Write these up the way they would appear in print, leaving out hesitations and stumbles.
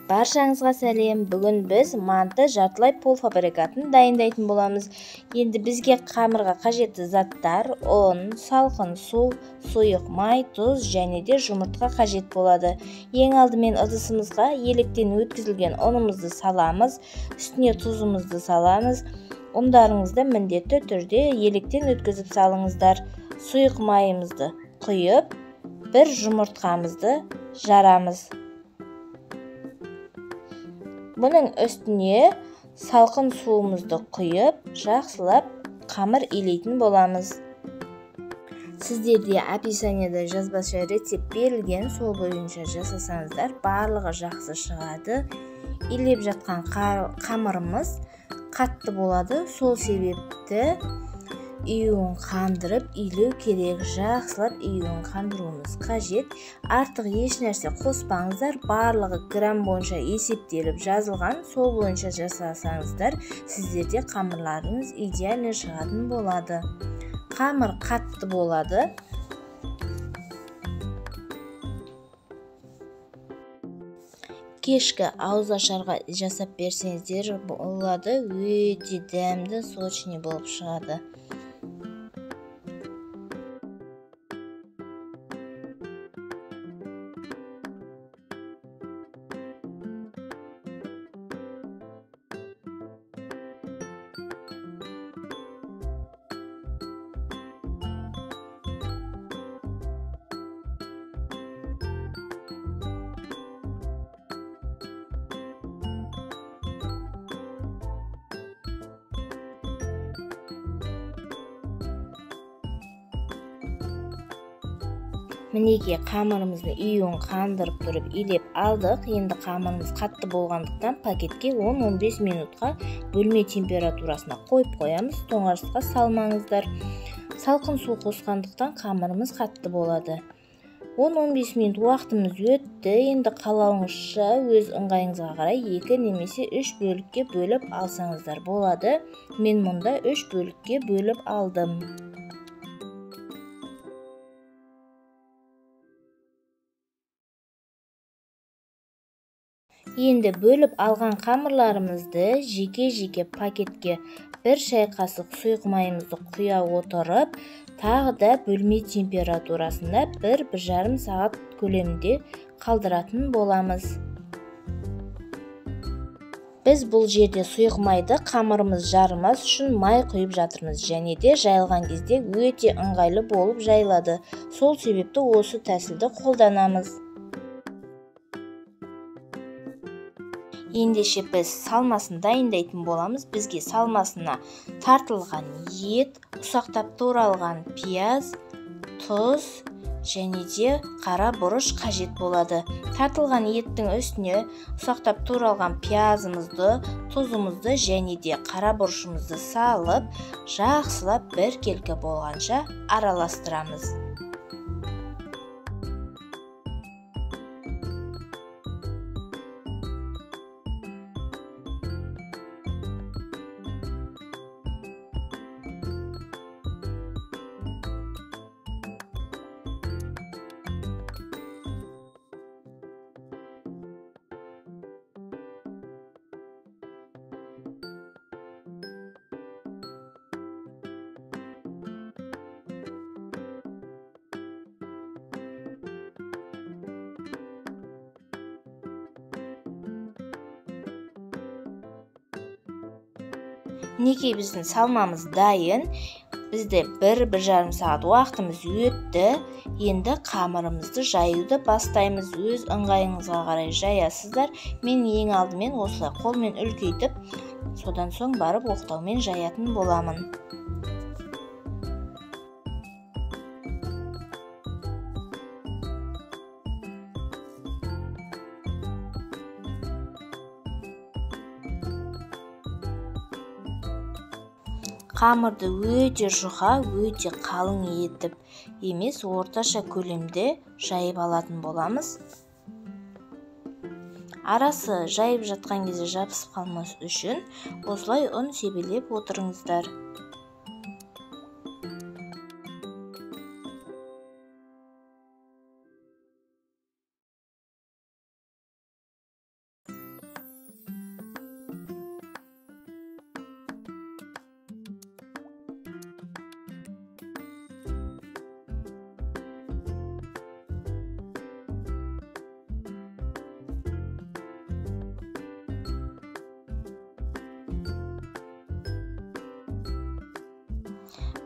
Баршаңызға сәлем. Бүгін біз манты жартылай полуфабрикатын дайындайтын боламыз. Енді бізге қамырға қажетті заттар: ұн, салқын су, сұйық май, тұз және де жұмыртқа қажет болады. Ең алдымен ыдысымызға електен өткізілген ұнымызды саламыз, үстіне тұзымызды саламыз. Ұндарыңызды міндетті түрде електен өткізіп салыңыздар. Сұйық майымызды құйып, бір жұмыртқамызды жарамыз. Бұның үстіне салқын суымызды құйып, жақсылап қамыр илейтін боламыз. Сіздерде описанияда жазбаша рецепт берілген, сол бойынша жасасаңыздар барлығы жақсы шығады. Илеп жатқан қамырымыз қатты болады, сол себепті июін қандырып илеу керек. Жақсылап июін қандыруымыз қажет. Артық еш нәрсе қоспаңыздар, барлығы грамм бойынша есептеліп жазылған, сол бойынша жасасаңыздар сіздерде қамырларыңыз идеально шығатын болады. Қамыр қатты болады. Кешкі ауызашарға жасап берсеңіздер болады, өте дәмді, сочный болып шығады. Мінеке, қамырымызды июін қандырып тұрып илеп алдық. Енді қамырымыз қатты болғандықтан пакетке 10-15 минутқа бөлме температурасына қойып қоямыз. Тоңазытқа салмаңыздар. Салқын су қосқандықтан қамырымыз қатты болады. 10-15 минут уақытымыз өтті. Енді қалауыңызша өз ыңғайыңызға қарай 2 немесе 3 бөлікке бөліп алсаңыздар болады. Мен мұнда 3 бөлікке бөліп алдым. Енді бөліп алған қамырларымызды жеке-жеке пакетке бір шай қасық сұйық майымызды құя отырып, тағы да бөлме температурасында 1-1,5 сағат көлемінде қалдыратын боламыз. Біз бұл жерде сұйық майды қамырымыз жарымас үшін май құйып жатырмыз, және де жайылған кезде өте ыңғайлы болып жайылады. Сол себепті осы тәсілді қолданамыз. Ендеше біз салмасын дайындайтын боламыз. Бізге салмасына тартылған ет, ұсақтап туралған пияз, тұз және де қара бұрыш қажет болады. Тартылған еттің үстіне ұсақтап туралған пиязымызды, тұзымызды және де қара бұрышымызды салып, жақсылап біркелкі болғанша араластырамыз. Неке біздің салмамыз дайын. Бізде 1-1,5 сағат уақытымыз өтті. Енді қамырымызды жаюды бастаймыз. Өз ыңғайыңызға қарай жаясыздар. Мен ең алдымен осылай қолмен үлкейтіп, содан соң барып оқтаумен жаятын боламын. Қамырды өте жұқа, өте қалың етіп емес, орташа көлемде жайып алатын боламыз. Арасы жайып жатқан кезде жабысып қалмас үшін осылай ұн себелеп отырыңыздар.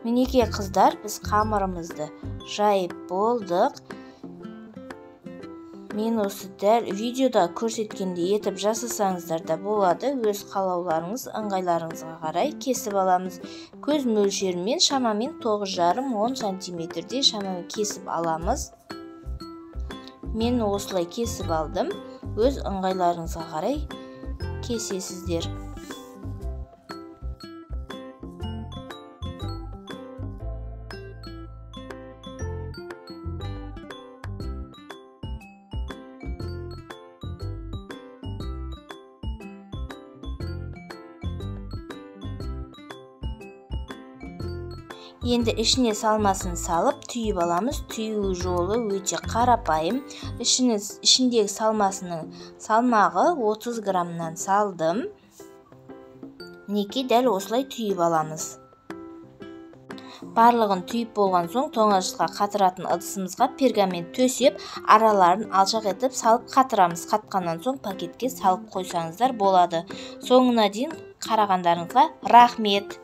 Мінекей қыздар, біз қамырымызды жайып болдық. Мен осы дәл видеода көрсеткендей етіп жасасаңыздар да болады. Өз қалауларыңыз, ыңғайларыңызға қарай кесіп аламыз. Көз мөлшерімен шамамен 9,5-10 сантиметрдей шамамен кесіп аламыз. Мен осылай кесіп алдым. Өз ыңғайларыңызға қарай кесесіздер. Енді ішіне салмасын салып түйіп аламыз. Түйу жолы өте қарапайым. Ішіндегі салмасының салмағы 30 граммнан салдым. Мінекей дәл осылай түйіп аламыз. Барлығын түйіп болған соң тоңазытқа қатыратын ыдысымызға пергамент төсеп, араларын алшақ етіп салып қатырамыз. Қатқаннан соң пакетке салып қойсаңыздар болады. Соңына дейін қарағандарыңызға рахмет.